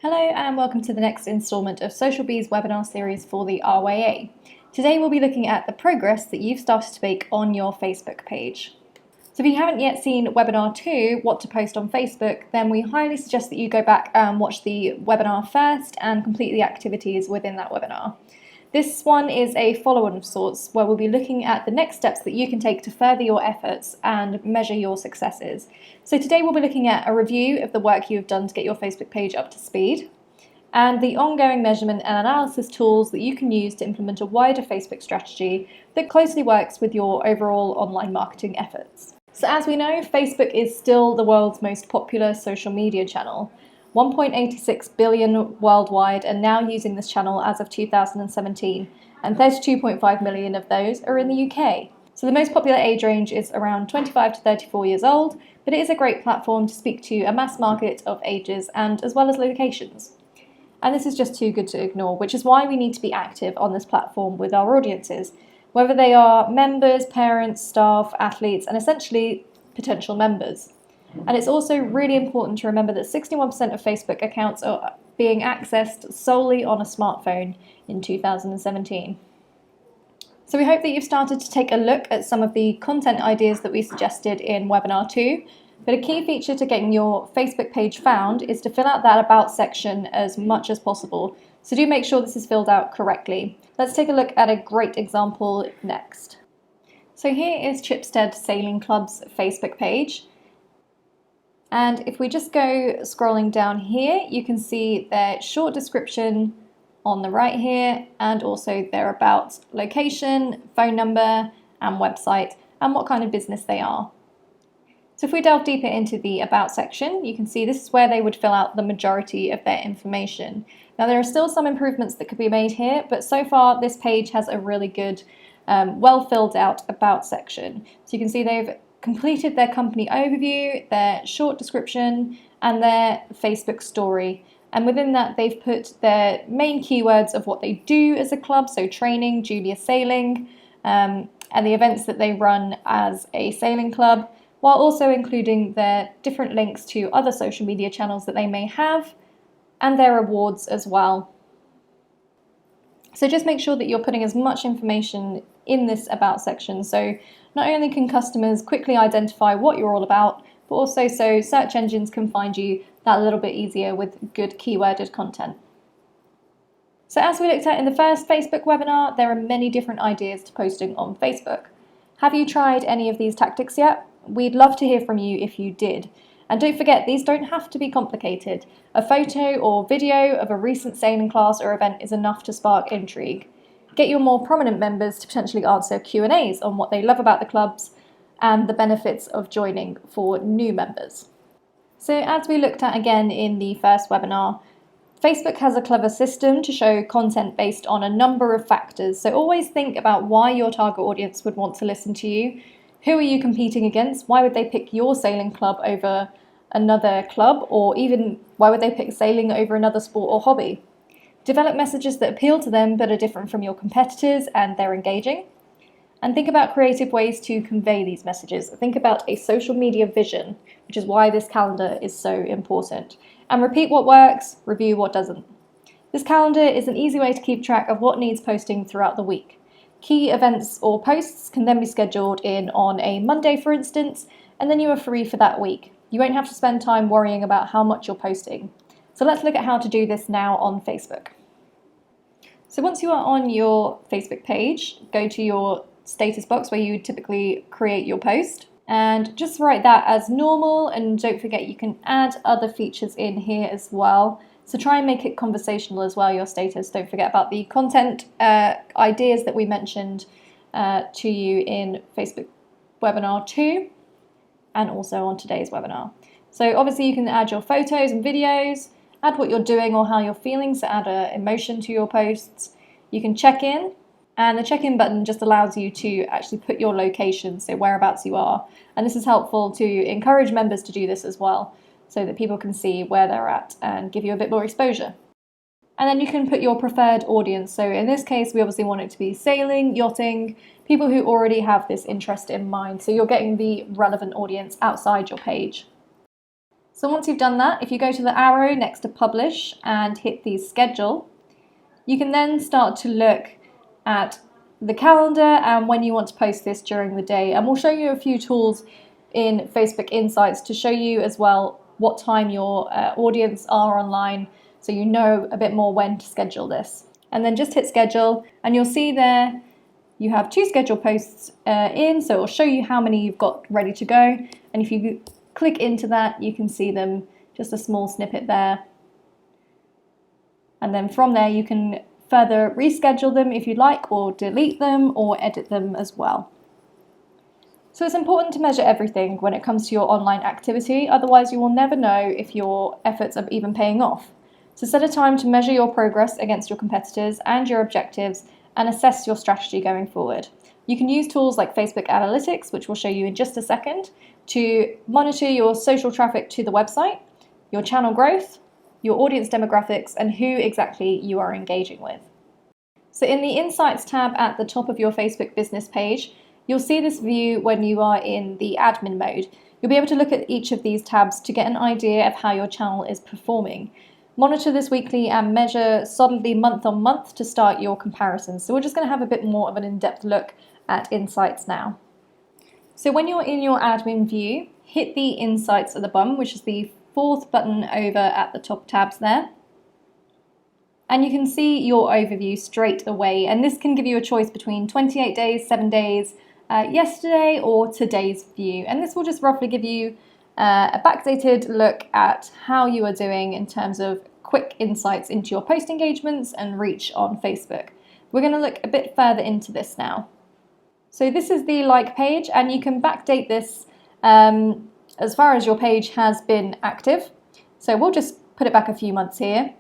Hello and welcome to the next instalment of Social Bee's webinar series for the RYA. Today we'll be looking at the progress that you've started to make on your Facebook page. So if you haven't yet seen webinar 2, what to post on Facebook, then we highly suggest that you go back and watch the webinar first and complete the activities within that webinar. This one is a follow-on of sorts where we'll be looking at the next steps that you can take to further your efforts and measure your successes. So today we'll be looking at a review of the work you've done to get your Facebook page up to speed and the ongoing measurement and analysis tools that you can use to implement a wider Facebook strategy that closely works with your overall online marketing efforts. So as we know, Facebook is still the world's most popular social media channel. 1.86 billion worldwide are now using this channel as of 2017, and 32.5 million of those are in the UK. So the most popular age range is around 25 to 34 years old, but it is a great platform to speak to a mass market of ages and as well as locations. And this is just too good to ignore, which is why we need to be active on this platform with our audiences, whether they are members, parents, staff, athletes, and essentially potential members. And it's also really important to remember that 61% of Facebook accounts are being accessed solely on a smartphone in 2017. So we hope that you've started to take a look at some of the content ideas that we suggested in webinar 2. But a key feature to getting your Facebook page found is to fill out that About section as much as possible. So do make sure this is filled out correctly. Let's take a look at a great example next. So here is Chipstead Sailing Club's Facebook page. And if we just go scrolling down here, you can see their short description on the right here, and also their about location, phone number, and website, and what kind of business they are. So if we delve deeper into the about section, you can see this is where they would fill out the majority of their information. Now there are still some improvements that could be made here, but so far this page has a really good, well filled out about section. So you can see they've completed their company overview, their short description, and their Facebook story. And within that, they've put their main keywords of what they do as a club, so training, junior sailing, and the events that they run as a sailing club, while also including their different links to other social media channels that they may have, and their awards as well. So just make sure that you're putting as much information in this about section, so not only can customers quickly identify what you're all about, but also so search engines can find you that little bit easier with good keyworded content. So as we looked at in the first Facebook webinar, there are many different ideas to posting on Facebook. Have you tried any of these tactics yet? We'd love to hear from you if you did. And don't forget, these don't have to be complicated. A photo or video of a recent sailing class or event is enough to spark intrigue. Get your more prominent members to potentially answer Q&As on what they love about the clubs and the benefits of joining for new members. So as we looked at again in the first webinar, Facebook has a clever system to show content based on a number of factors. So always think about why your target audience would want to listen to you. Who are you competing against? Why would they pick your sailing club over another club? Or even why would they pick sailing over another sport or hobby? Develop messages that appeal to them but are different from your competitors and they're engaging. And think about creative ways to convey these messages. Think about a social media vision, which is why this calendar is so important. And repeat what works, review what doesn't. This calendar is an easy way to keep track of what needs posting throughout the week. Key events or posts can then be scheduled in on a Monday, for instance, and then you are free for that week. You won't have to spend time worrying about how much you're posting. So let's look at how to do this now on Facebook. So once you are on your Facebook page, go to your status box where you typically create your post and just write that as normal, and don't forget you can add other features in here as well. So try and make it conversational as well, your status. Don't forget about the content ideas that we mentioned to you in Facebook webinar 2 and also on today's webinar. So obviously you can add your photos and videos, add what you're doing or how you're feeling, so add an emotion to your posts. You can check in, and the check-in button just allows you to actually put your location, so whereabouts you are. And this is helpful to encourage members to do this as well, so that people can see where they're at and give you a bit more exposure. And then you can put your preferred audience. So in this case, we obviously want it to be sailing, yachting, people who already have this interest in mind. So you're getting the relevant audience outside your page. So once you've done that, if you go to the arrow next to publish and hit the schedule, you can then start to look at the calendar and when you want to post this during the day. And we'll show you a few tools in Facebook Insights to show you as well what time your audience are online, so you know a bit more when to schedule this. And then just hit schedule and you'll see there you have 2 scheduled posts in, so it'll show you how many you've got ready to go. And if you click into that, you can see them, just a small snippet there. And then from there you can further reschedule them if you'd like, or delete them or edit them as well. So it's important to measure everything when it comes to your online activity, otherwise you will never know if your efforts are even paying off. So set a time to measure your progress against your competitors and your objectives and assess your strategy going forward. You can use tools like Facebook Analytics, which we'll show you in just a second, to monitor your social traffic to the website, your channel growth, your audience demographics, and who exactly you are engaging with. So in the Insights tab at the top of your Facebook business page, you'll see this view when you are in the admin mode. You'll be able to look at each of these tabs to get an idea of how your channel is performing. Monitor this weekly and measure solidly month on month to start your comparisons. So we're just going to have a bit more of an in-depth look at Insights now. So when you're in your admin view, hit the Insights at the bottom, which is the 4th button over at the top tabs there. And you can see your overview straight away. And this can give you a choice between 28 days, 7 days, yesterday or today's view. And this will just roughly give you a backdated look at how you are doing in terms of quick insights into your post engagements and reach on Facebook. We're going to look a bit further into this now. So this is the like page, and you can backdate this as far as your page has been active. So we'll just put it back a few months here.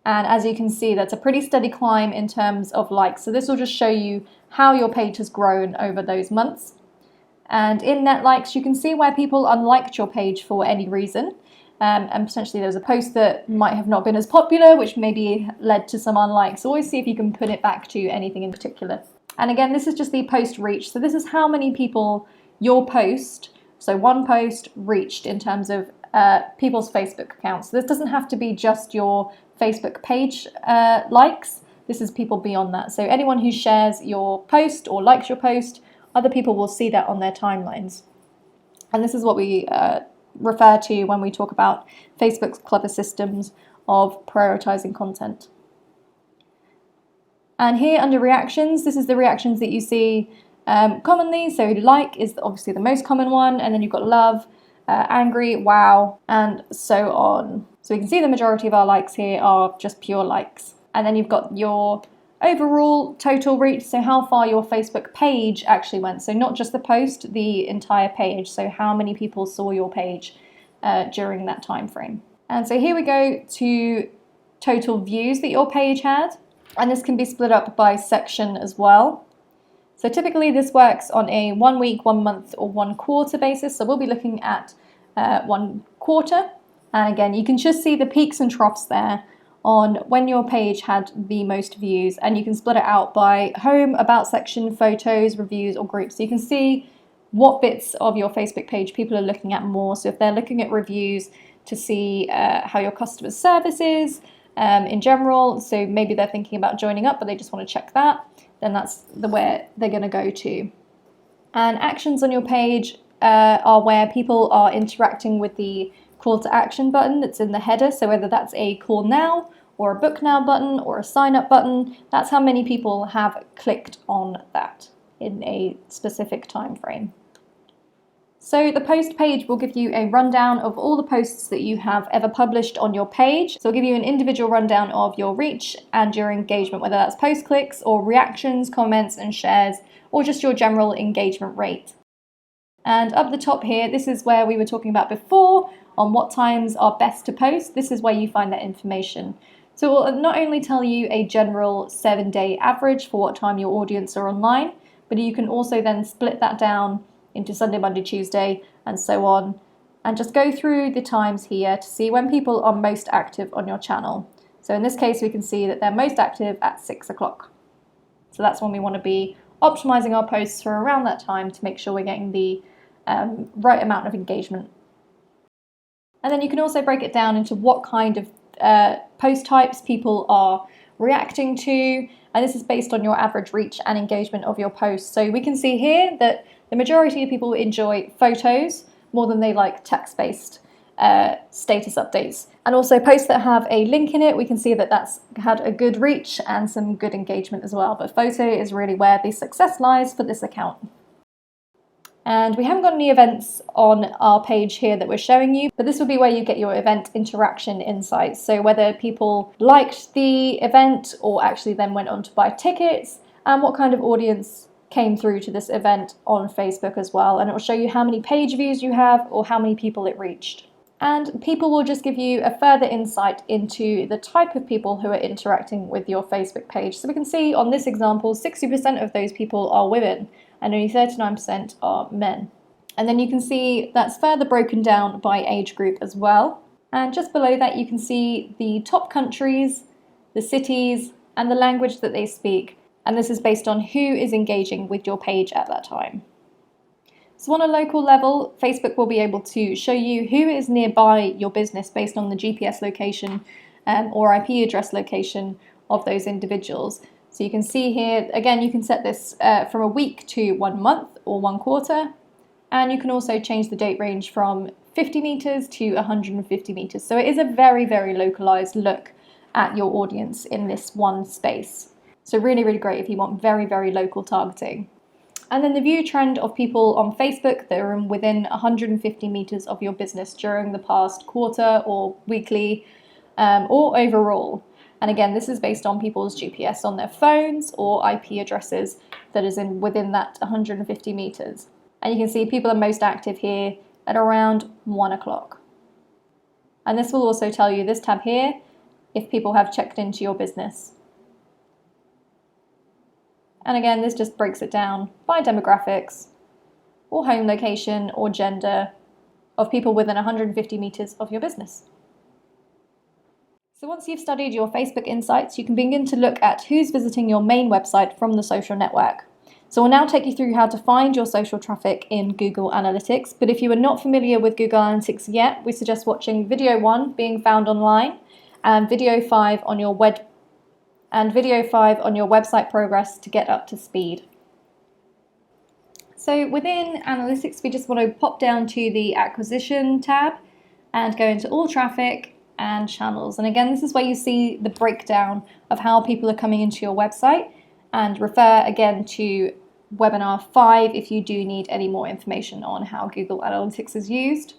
And as you can see, that's a pretty steady climb in terms of likes. So this will just show you how your page has grown over those months. And in net likes, you can see where people unliked your page for any reason. And potentially there was a post that might have not been as popular, which maybe led to some unlikes. Always see if you can put it back to anything in particular. And again, this is just the post reach. So this is how many people your post, so one post, reached in terms of people's Facebook accounts. So this doesn't have to be just your Facebook page likes. This is people beyond that. So anyone who shares your post or likes your post, other people will see that on their timelines. And this is what we refer to when we talk about Facebook's clever systems of prioritizing content. And here under reactions, this is the reactions that you see commonly. So like is obviously the most common one, and then you've got love, angry, wow, and so on. So we can see the majority of our likes here are just pure likes. And then you've got your overall total reach, so how far your Facebook page actually went. So not just the post, the entire page. So how many people saw your page during that time frame. And so here we go to total views that your page had. And this can be split up by section as well. So typically this works on a 1 week, 1 month, or 1 quarter basis. So we'll be looking at 1 quarter. And again, you can just see the peaks and troughs there on when your page had the most views, and you can split it out by home, about section, photos, reviews, or groups. So you can see what bits of your Facebook page people are looking at more. So if they're looking at reviews to see how your customer service is in general, so maybe they're thinking about joining up but they just want to check that, then that's where they're going to go to. And actions on your page are where people are interacting with the call to action button that's in the header. So whether that's a call now or a book now button or a sign up button, that's how many people have clicked on that in a specific time frame. So the post page will give you a rundown of all the posts that you have ever published on your page. So it'll give you an individual rundown of your reach and your engagement, whether that's post clicks or reactions, comments and shares, or just your general engagement rate. And up the top here, this is where we were talking about before on what times are best to post. This is where you find that information. So it will not only tell you a general 7-day average for what time your audience are online, but you can also then split that down into Sunday, Monday, Tuesday, and so on, and just go through the times here to see when people are most active on your channel. So in this case, we can see that they're most active at 6 o'clock. So that's when we want to be optimizing our posts for around that time to make sure we're getting the right amount of engagement. And then you can also break it down into what kind of post types people are reacting to, and this is based on your average reach and engagement of your posts. So we can see here that the majority of people enjoy photos more than they like text-based status updates. And also posts that have a link in it, we can see that that's had a good reach and some good engagement as well. But photo is really where the success lies for this account. And we haven't got any events on our page here that we're showing you, but this will be where you get your event interaction insights. So whether people liked the event or actually then went on to buy tickets, and what kind of audience came through to this event on Facebook as well. And it will show you how many page views you have or how many people it reached. And people will just give you a further insight into the type of people who are interacting with your Facebook page. So we can see on this example, 60% of those people are women and only 39% are men. And then you can see that's further broken down by age group as well. And just below that, you can see the top countries, the cities, and the language that they speak. And this is based on who is engaging with your page at that time. So on a local level, Facebook will be able to show you who is nearby your business based on the GPS location or IP address location of those individuals. So you can see here, again, you can set this from a week to 1 month or 1 quarter. And you can also change the date range from 50 meters to 150 meters. So it is a very, very localized look at your audience in this one space. So really, really great if you want very, very local targeting. And then the view trend of people on Facebook that are within 150 meters of your business during the past quarter or weekly or overall. And again, this is based on people's GPS on their phones or IP addresses that is within that 150 meters. And you can see people are most active here at around 1 o'clock. And this will also tell you, this tab here, if people have checked into your business. And again, this just breaks it down by demographics or home location or gender of people within 150 meters of your business. So once you've studied your Facebook insights, you can begin to look at who's visiting your main website from the social network. So we'll now take you through how to find your social traffic in Google Analytics. But if you are not familiar with Google Analytics yet, we suggest watching video 1, being found online, and video 5 on your website progress to get up to speed. So within Analytics, we just want to pop down to the Acquisition tab and go into All Traffic and Channels. And again, this is where you see the breakdown of how people are coming into your website, and refer again to webinar 5 if you do need any more information on how Google Analytics is used.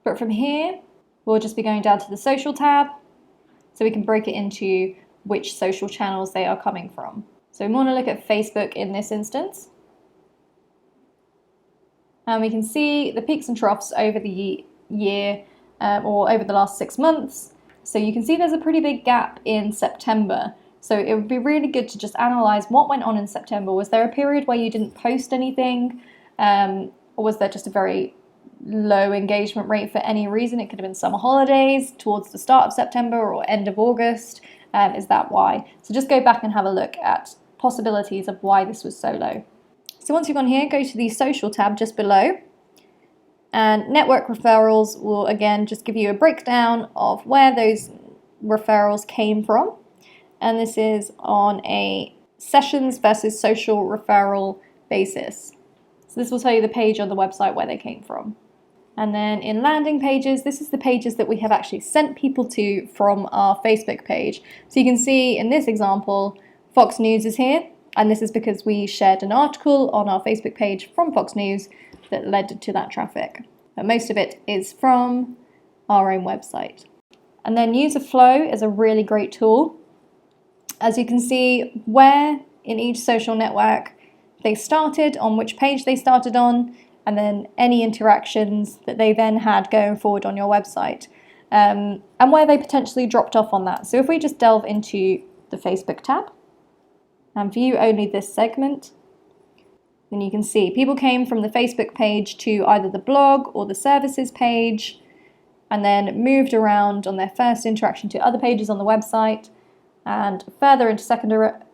But from here, we'll just be going down to the Social tab, so we can break it into which social channels they are coming from. So we want to look at Facebook in this instance. And we can see the peaks and troughs over the year or over the last 6 months. So you can see there's a pretty big gap in September. So it would be really good to just analyze what went on in September. Was there a period where you didn't post anything? Or was there just a very low engagement rate for any reason? It could have been summer holidays towards the start of September or end of August. Is that why? So just go back and have a look at possibilities of why this was so low. So once you've gone here, go to the Social tab just below. And network referrals will again just give you a breakdown of where those referrals came from. And this is on a sessions versus social referral basis. So this will tell you the page on the website where they came from. And then in landing pages, this is the pages that we have actually sent people to from our Facebook page. So you can see in this example, Fox News is here. And this is because we shared an article on our Facebook page from Fox News that led to that traffic. But most of it is from our own website. And then User Flow is a really great tool. As you can see where in each social network they started, on which page they started on, and then any interactions that they then had going forward on your website, and where they potentially dropped off on that. So if we just delve into the Facebook tab and view only this segment, then you can see people came from the Facebook page to either the blog or the services page, and then moved around on their first interaction to other pages on the website, and further into second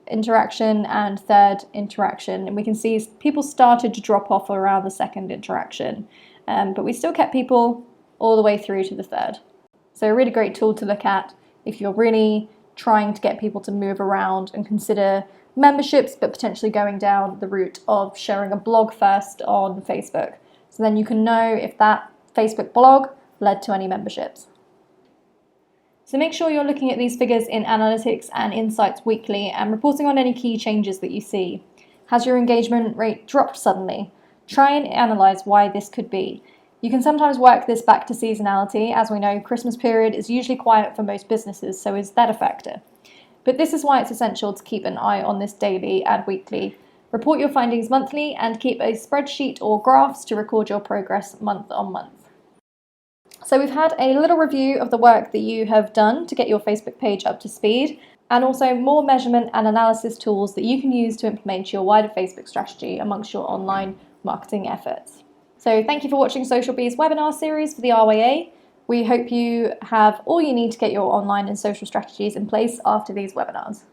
interaction and third interaction. And we can see people started to drop off around the second interaction, but we still kept people all the way through to the 3rd. So a really great tool to look at if you're really trying to get people to move around and consider memberships, but potentially going down the route of sharing a blog first on Facebook. So then you can know if that Facebook blog led to any memberships. So make sure you're looking at these figures in Analytics and Insights weekly and reporting on any key changes that you see. Has your engagement rate dropped suddenly? Try and analyse why this could be. You can sometimes work this back to seasonality. As we know, Christmas period is usually quiet for most businesses, so is that a factor? But this is why it's essential to keep an eye on this daily and weekly. Report your findings monthly and keep a spreadsheet or graphs to record your progress month on month. So we've had a little review of the work that you have done to get your Facebook page up to speed, and also more measurement and analysis tools that you can use to implement your wider Facebook strategy amongst your online marketing efforts. So thank you for watching Social Bees webinar series for the RYA. We hope you have all you need to get your online and social strategies in place after these webinars.